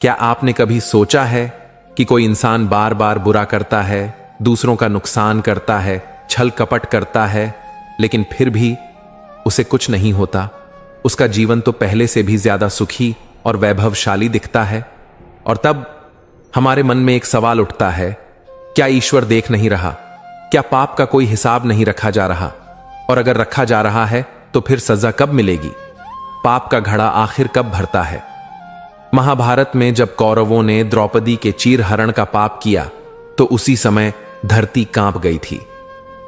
क्या आपने कभी सोचा है कि कोई इंसान बार बार बुरा करता है, दूसरों का नुकसान करता है, छल कपट करता है, लेकिन फिर भी उसे कुछ नहीं होता? उसका जीवन तो पहले से भी ज्यादा सुखी और वैभवशाली दिखता है। और तब हमारे मन में एक सवाल उठता है, क्या ईश्वर देख नहीं रहा? क्या पाप का कोई हिसाब नहीं रखा जा रहा? और अगर रखा जा रहा है तो फिर सजा कब मिलेगी? पाप का घड़ा आखिर कब भरता है? महाभारत में जब कौरवों ने द्रौपदी के चीरहरण का पाप किया तो उसी समय धरती कांप गई थी,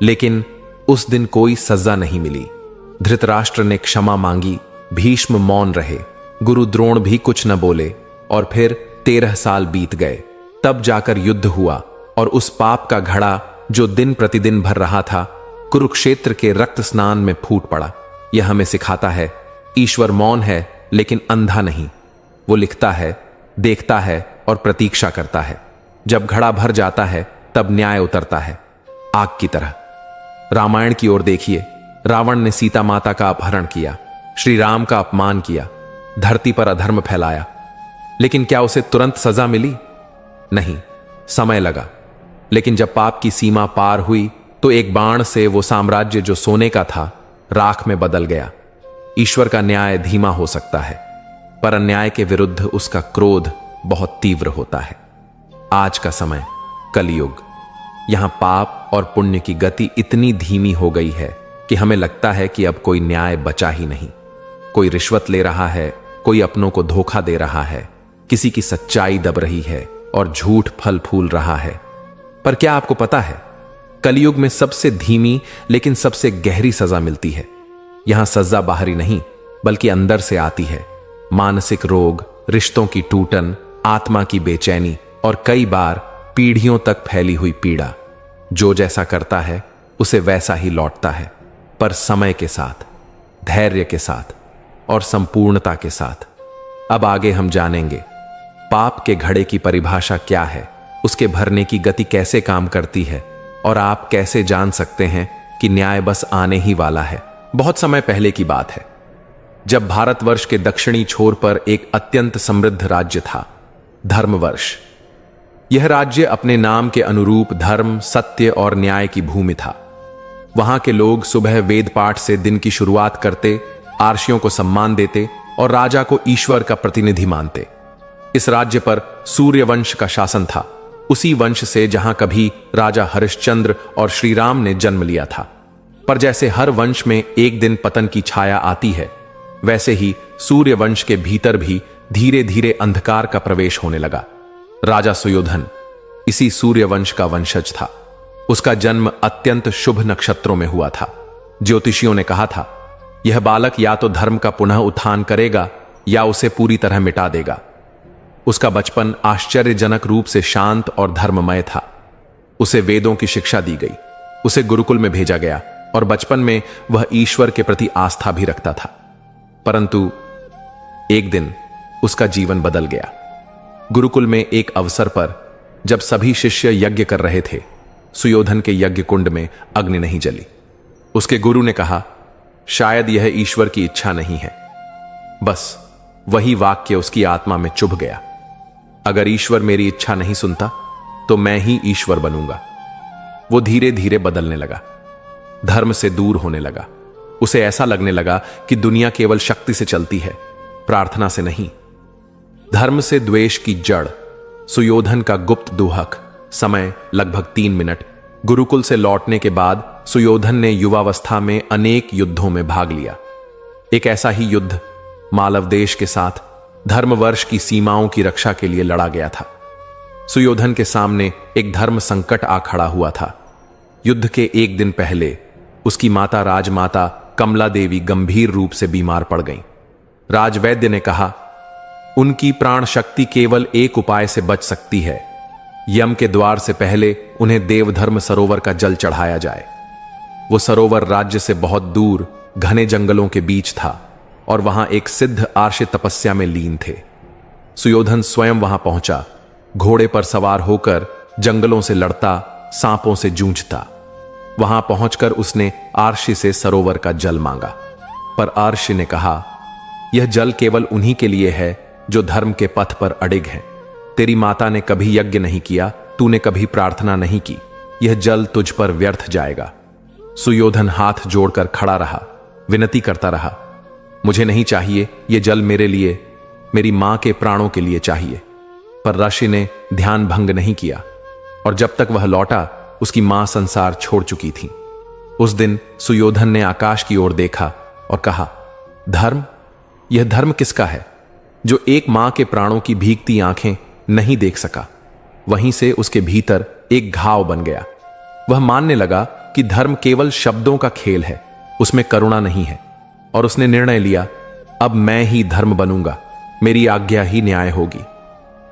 लेकिन उस दिन कोई सजा नहीं मिली। धृतराष्ट्र ने क्षमा मांगी, भीष्म मौन रहे, गुरु द्रोण भी कुछ न बोले, और फिर 13 साल बीत गए। तब जाकर युद्ध हुआ और उस पाप का घड़ा जो दिन प्रतिदिन भर रहा था, कुरुक्षेत्र के रक्त स्नान में फूट पड़ा। यह हमें सिखाता है, ईश्वर मौन है लेकिन अंधा नहीं। वो लिखता है, देखता है और प्रतीक्षा करता है। जब घड़ा भर जाता है तब न्याय उतरता है, आग की तरह। रामायण की ओर देखिए, रावण ने सीता माता का अपहरण किया, श्री राम का अपमान किया, धरती पर अधर्म फैलाया, लेकिन क्या उसे तुरंत सजा मिली? नहीं, समय लगा। लेकिन जब पाप की सीमा पार हुई तो एक बाण से वो साम्राज्य जो सोने का था राख में बदल गया। ईश्वर का न्याय धीमा हो सकता है, पर अन्याय के विरुद्ध उसका क्रोध बहुत तीव्र होता है। आज का समय कलयुग, यहां पाप और पुण्य की गति इतनी धीमी हो गई है कि हमें लगता है कि अब कोई न्याय बचा ही नहीं। कोई रिश्वत ले रहा है, कोई अपनों को धोखा दे रहा है, किसी की सच्चाई दब रही है और झूठ फल फूल रहा है। पर क्या आपको पता है, कलयुग में सबसे धीमी लेकिन सबसे गहरी सजा मिलती है। यहां सजा बाहरी नहीं बल्कि अंदर से आती है। मानसिक रोग, रिश्तों की टूटन, आत्मा की बेचैनी और कई बार पीढ़ियों तक फैली हुई पीड़ा। जो जैसा करता है उसे वैसा ही लौटता है, पर समय के साथ, धैर्य के साथ और संपूर्णता के साथ। अब आगे हम जानेंगे पाप के घड़े की परिभाषा क्या है, उसके भरने की गति कैसे काम करती है, और आप कैसे जान सकते हैं कि न्याय बस आने ही वाला है। बहुत समय पहले की बात है, जब भारतवर्ष के दक्षिणी छोर पर एक अत्यंत समृद्ध राज्य था, धर्मवर्ष। यह राज्य अपने नाम के अनुरूप धर्म, सत्य और न्याय की भूमि था। वहां के लोग सुबह वेद पाठ से दिन की शुरुआत करते, आर्षियों को सम्मान देते और राजा को ईश्वर का प्रतिनिधि मानते। इस राज्य पर सूर्यवंश का शासन था, उसी वंश से जहां कभी राजा हरिश्चंद्र और श्री राम ने जन्म लिया था। पर जैसे हर वंश में एक दिन पतन की छाया आती है, वैसे ही सूर्यवंश के भीतर भी धीरे धीरे अंधकार का प्रवेश होने लगा। राजा सुयोधन इसी सूर्यवंश का वंशज था। उसका जन्म अत्यंत शुभ नक्षत्रों में हुआ था। ज्योतिषियों ने कहा था, यह बालक या तो धर्म का पुनः उत्थान करेगा या उसे पूरी तरह मिटा देगा। उसका बचपन आश्चर्यजनक रूप से शांत और धर्ममय था। उसे वेदों की शिक्षा दी गई, उसे गुरुकुल में भेजा गया और बचपन में वह ईश्वर के प्रति आस्था भी रखता था। परंतु एक दिन उसका जीवन बदल गया। गुरुकुल में एक अवसर पर जब सभी शिष्य यज्ञ कर रहे थे, सुयोधन के यज्ञ कुंड में अग्नि नहीं जली। उसके गुरु ने कहा, शायद यह ईश्वर की इच्छा नहीं है। बस वही वाक्य उसकी आत्मा में चुभ गया। अगर ईश्वर मेरी इच्छा नहीं सुनता तो मैं ही ईश्वर बनूंगा। वो धीरे धीरे बदलने लगा, धर्म से दूर होने लगा। उसे ऐसा लगने लगा कि दुनिया केवल शक्ति से चलती है, प्रार्थना से नहीं। धर्म से द्वेष की जड़। सुयोधन का गुप्त दुहक। समय लगभग 3 मिनट। गुरुकुल से लौटने के बाद सुयोधन ने युवावस्था में अनेक युद्धों में भाग लिया। एक ऐसा ही युद्ध मालव देश के साथ धर्मवर्ष की सीमाओं की रक्षा के लिए लड़ा गया था। सुयोधन के सामने एक धर्म संकट आ खड़ा हुआ था। युद्ध के एक दिन पहले उसकी माता राजमाता कमला देवी गंभीर रूप से बीमार पड़ गईं। राजवैद्य ने कहा, उनकी प्राण शक्ति केवल एक उपाय से बच सकती है, यम के द्वार से पहले उन्हें देवधर्म सरोवर का जल चढ़ाया जाए। वो सरोवर राज्य से बहुत दूर घने जंगलों के बीच था और वहां एक सिद्ध आर्षि तपस्या में लीन थे। सुयोधन स्वयं वहां पहुंचा, घोड़े पर सवार होकर जंगलों से लड़ता, सांपों से जूझता। वहां पहुंचकर उसने आर्षि से सरोवर का जल मांगा, पर आर्षि ने कहा, यह जल केवल उन्हीं के लिए है जो धर्म के पथ पर अडिग हैं। तेरी माता ने कभी यज्ञ नहीं किया, तूने कभी प्रार्थना नहीं की, यह जल तुझ पर व्यर्थ जाएगा। सुयोधन हाथ जोड़कर खड़ा रहा, विनती करता रहा, मुझे नहीं चाहिए यह जल, मेरे लिए, मेरी मां के प्राणों के लिए चाहिए। पर ऋषि ने ध्यान भंग नहीं किया और जब तक वह लौटा उसकी मां संसार छोड़ चुकी थी। उस दिन सुयोधन ने आकाश की ओर देखा और कहा, धर्म, यह धर्म किसका है जो एक मां के प्राणों की भीगती आंखें नहीं देख सका। वहीं से उसके भीतर एक घाव बन गया। वह मानने लगा कि धर्म केवल शब्दों का खेल है, उसमें करुणा नहीं है। और उसने निर्णय लिया, अब मैं ही धर्म बनूंगा, मेरी आज्ञा ही न्याय होगी।